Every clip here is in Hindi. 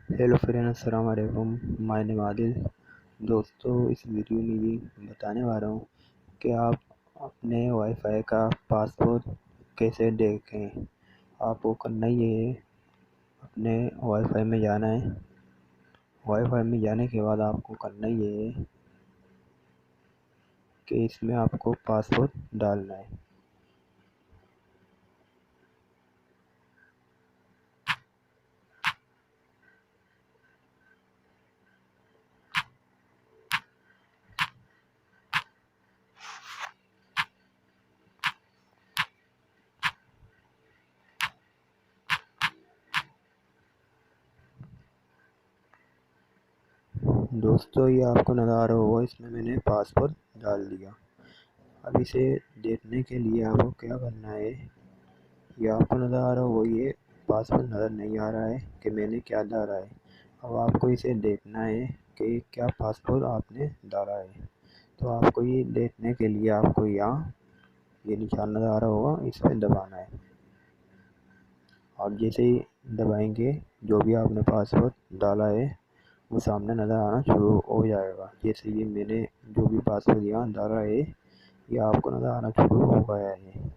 हेलो फ्रेंड, अस्सलाम वालेकुम। My name Adil. दोस्तों, इस वीडियो में ये बताने वाला हूँ कि आप अपने वाईफाई का पासवर्ड कैसे देखें। आपको करना ये है, अपने वाईफाई में जाना है। वाईफाई में जाने के बाद आपको करना ये है कि इसमें आपको पासवर्ड डालना है। दोस्तों, ये आपको नज़र आ रहा होगा, इसमें मैंने पासवर्ड डाल दिया। अब इसे देखने के लिए आपको क्या करना है, ये आपको नज़र आ रहा होगा, ये पासवर्ड नज़र नहीं आ रहा है कि मैंने क्या डाला है। अब आपको इसे देखना है कि क्या पासवर्ड आपने डाला है। तो आपको ये देखने के लिए आपको यहाँ ये निशान नज़र आ रहा होगा, इस पर दबाना है। और जैसे ही दबाएंगे, जो भी आपने पासवर्ड डाला है वो सामने नज़र आना शुरू हो जाएगा। जैसे ये मैंने जो भी पासवर्ड यहाँ डाला है, ये आपको नज़र आना शुरू हो गया है।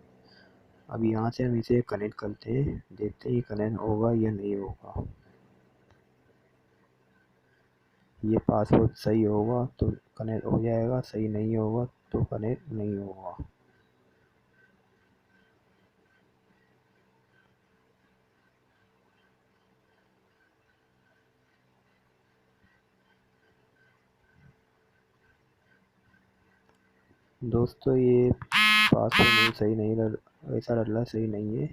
अब यहाँ से हम इसे कनेक्ट करते हैं, देखते हैं कनेक्ट होगा या नहीं होगा। ये पासवर्ड सही होगा तो कनेक्ट हो जाएगा, सही नहीं होगा तो कनेक्ट नहीं होगा। दोस्तों, ये पासवर्ड नहीं सही नहीं ऐसा डाला सही नहीं है।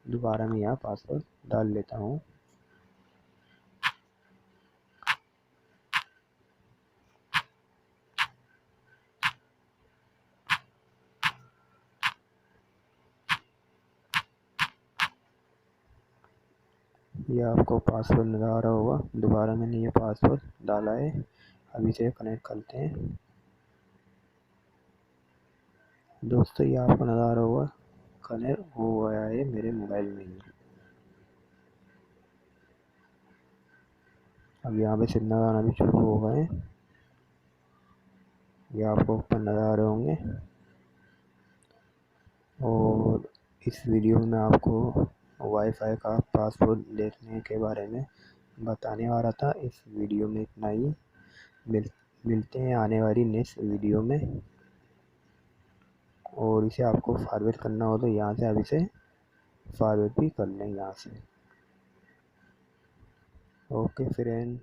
दोबारा मैं यहाँ पासवर्ड डाल लेता हूँ। ये आपको पासवर्ड नज़र आ रहा होगा। दोबारा मैंने ये पासवर्ड डाला है। अब इसे कनेक्ट करते हैं। दोस्तों, ये आपको नज़र आ रहा होगा, कनेक्ट हो गया है मेरे मोबाइल में ही। अब यहाँ पे सिग्नल आना भी शुरू हो गए हैं, ये आपको ऊपर नज़र आ रहे होंगे। और इस वीडियो में आपको वाईफाई का पासवर्ड देखने के बारे में बताने वाला था। इस वीडियो में इतना ही। मिलते हैं आने वाली नेक्स्ट वीडियो में। और इसे आपको फॉरवर्ड करना हो तो यहाँ से आप इसे फॉरवर्ड भी कर लें यहाँ से। Okay friend.